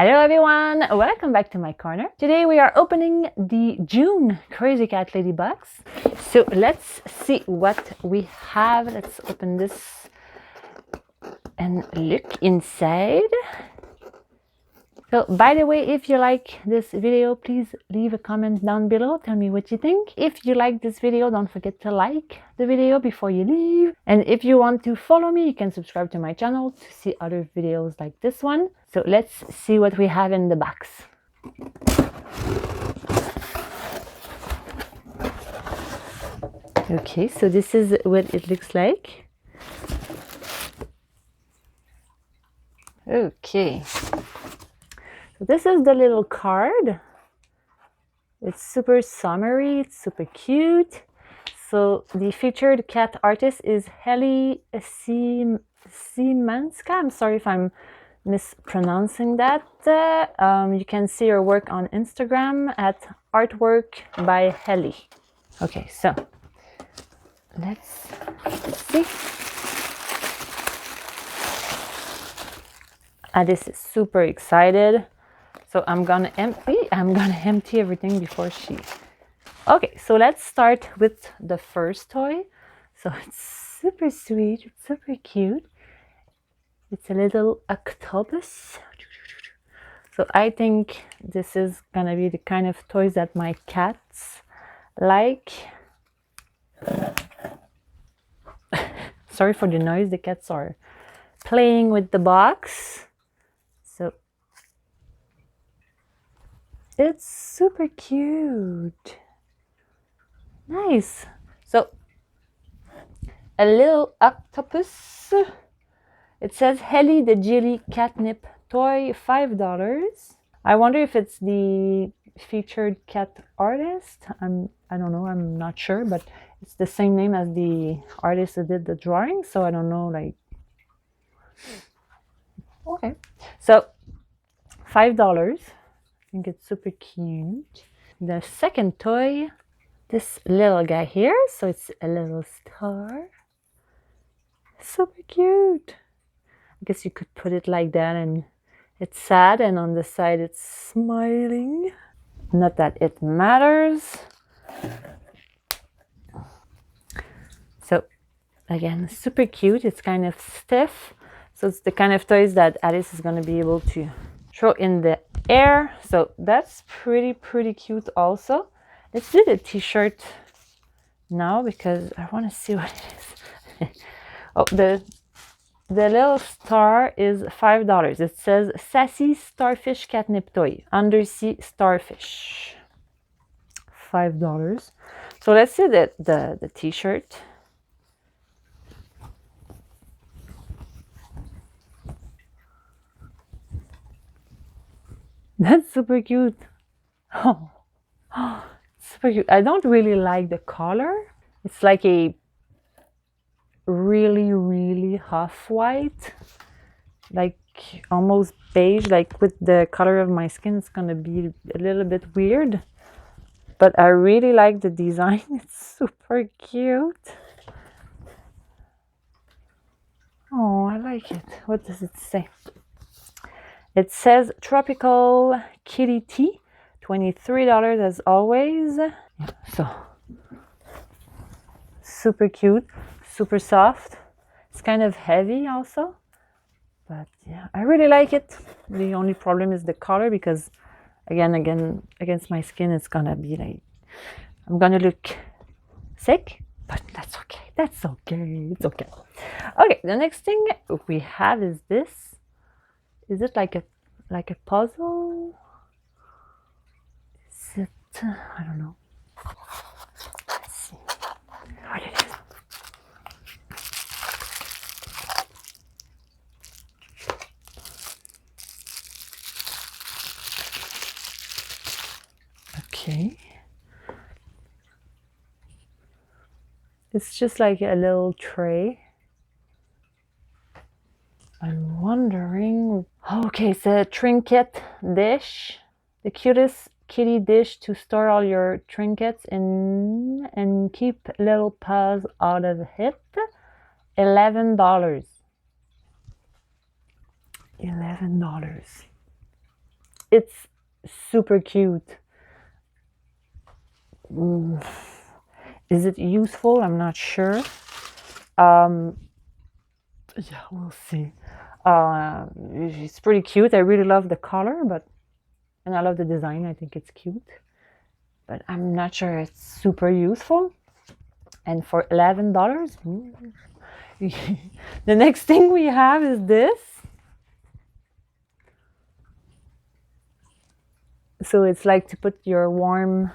Hello everyone, welcome back to my corner. Today we are opening the June Crazy Cat Ladybugs. So let's see what we have. Let's open this and look inside. So by the way, if you like this video, please leave a comment down below. Tell me what you think. If you like this video, don't forget to like the video before you leave. And if you want to follow me, you can subscribe to my channel to see other videos like this one. So let's see what we have in the box. Okay, so this is what it looks like. Okay. So this is the little card. It's super summery, it's super cute. So the featured cat artist is Heli Szymanska. I'm sorry if I'm mispronouncing that. You can see her work on Instagram at artwork by Heli. Okay, so let's see. Alice is super excited. So I'm gonna empty everything before she... Okay, so let's start with the first toy. So it's super sweet, it's super cute. It's a little octopus. So I think this is gonna be the kind of toys that my cats like. Sorry for the noise, the cats are playing with the box. So it's super cute. Nice. So a little octopus. It says Heli the Jelly Catnip Toy, $5. I wonder if it's the featured cat artist. I don't know, I'm not sure, but it's the same name as the artist who did the drawing, so I don't know, like... Okay, so $5. I think it's super cute. The second toy, this little guy here, so it's a little star. Super cute. I guess you could put it like that, and it's sad, and on the side it's smiling. Not that it matters. So again, super cute. It's kind of stiff, so it's the kind of toys that Alice is going to be able to throw in the air. So that's pretty cute also. Let's do the t-shirt now because I want to see what it is. Oh, the little star is $5. It says Sassy Starfish Catnip Toy, Undersea Starfish. $5. So let's see the t-shirt. That's super cute. Oh, super cute. I don't really like the color. It's like a really off-white, like almost beige, like with the color of my skin it's gonna be a little bit weird, but I really like the design. It's super cute. Oh, I like it. What does it say? It says Tropical Kitty Tea, $23 as always. Yeah, so super cute, super soft. It's kind of heavy also, but yeah, I really like it. The only problem is the color, because again against my skin it's gonna be like, I'm gonna look sick, but that's okay. That's okay. It's okay. Okay, the next thing we have is this. Is it like a puzzle? Is it? I don't know. Let's see what it is. Okay. It's just like a little tray. I'm wondering... Okay, it's a trinket dish. The cutest kitty dish to store all your trinkets in and keep little paws out of it. $11. $11. It's super cute. Is it useful? I'm not sure. Yeah, we'll see. It's pretty cute. I really love the color, and I love the design. I think it's cute, but I'm not sure it's super useful. And for $11, the next thing we have is this. So it's like to put your warm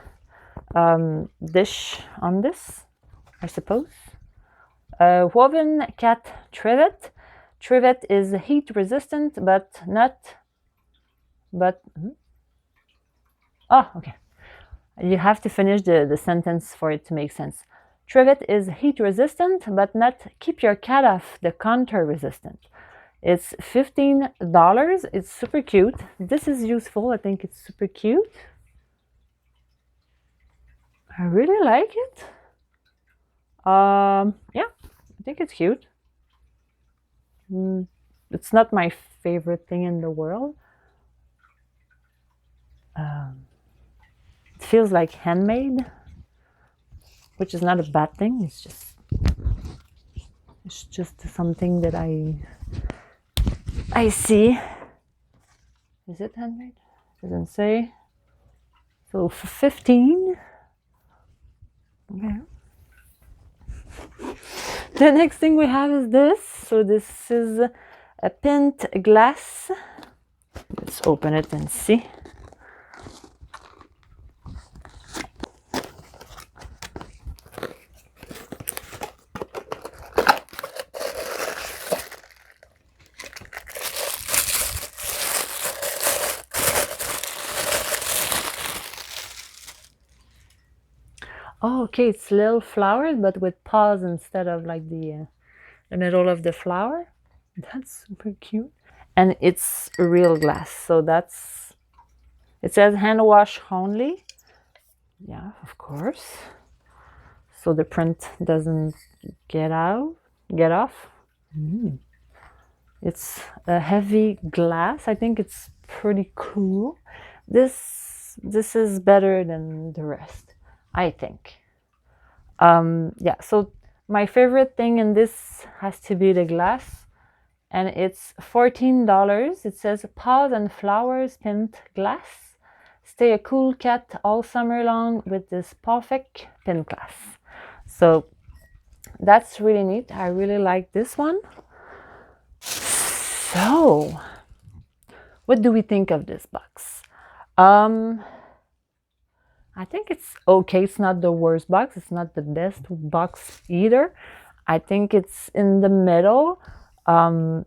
dish on this, I suppose. Woven cat trivet. Trivet is heat resistant, but oh, okay. You have to finish the sentence for it to make sense. Trivet is heat resistant, but not keep your cat off the counter resistant. It's $15. It's super cute. This is useful. I think it's super cute. I really like it. Yeah, I think it's cute. It's not my favorite thing in the world. It feels like handmade, which is not a bad thing. It's just something that I see. Is it handmade? Doesn't say. So for 15. Okay. The next thing we have is this. So this is a pint glass. Let's open it and see. Oh, okay, it's little flowers, but with paws instead of like the middle of the flower. That's super cute. And it's real glass, so it says hand wash only. Yeah, of course. So the print doesn't get off. It's a heavy glass. I think it's pretty cool. This is better than the rest, I think. Yeah, so my favorite thing in this has to be the glass, and it's $14. It says paws and flowers pint glass. Stay a cool cat all summer long with this perfect pint glass. So that's really neat. I really like this one. So what do we think of this box? I think it's okay. It's not the worst box. It's not the best box either. I think it's in the middle. Yeah,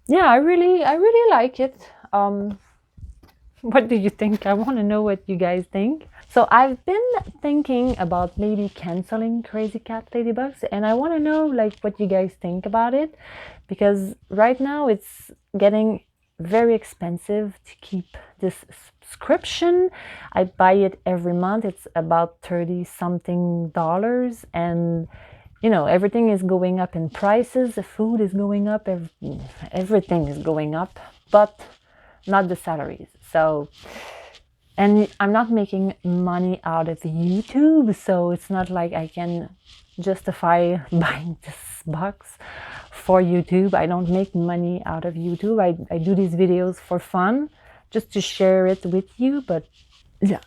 I really like it. What do you think? I want to know what you guys think. So I've been thinking about maybe canceling Crazy Cat Ladybugs, and I want to know like what you guys think about it, because right now it's getting very expensive to keep this subscription. I buy it every month. It's about 30 something dollars, and you know, everything is going up in prices. The food is going up, everything is going up, but not the salaries. So, and I'm not making money out of YouTube, so it's not like I can justify buying this box for YouTube. I don't make money out of YouTube. I do these videos for fun, just to share it with you. But yeah,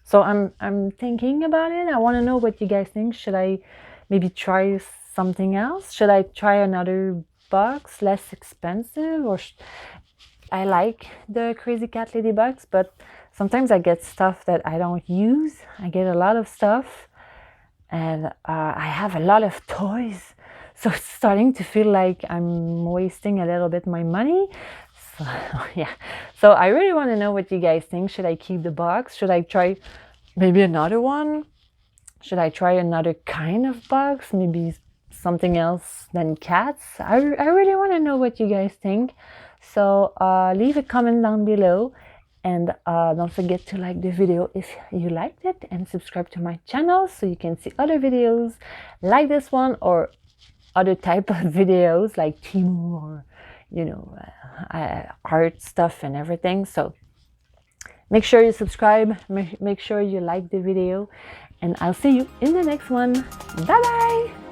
so I'm thinking about it. I want to know what you guys think. Should I maybe try something else? Should I try another box, less expensive? Or I like the Crazy Cat Ladybugs, but sometimes I get stuff that I don't use. I get a lot of stuff, and I have a lot of toys, so it's starting to feel like I'm wasting a little bit my money. So, yeah, so I really want to know what you guys think. Should I keep the box? Should I try maybe another one? Should I try another kind of box? Maybe something else than cats? I really want to know what you guys think. So leave a comment down below, and don't forget to like the video if you liked it, and subscribe to my channel so you can see other videos like this one or other type of videos like Timu or you know, art stuff and everything. So make sure you subscribe, make sure you like the video, and I'll see you in the next one. Bye bye.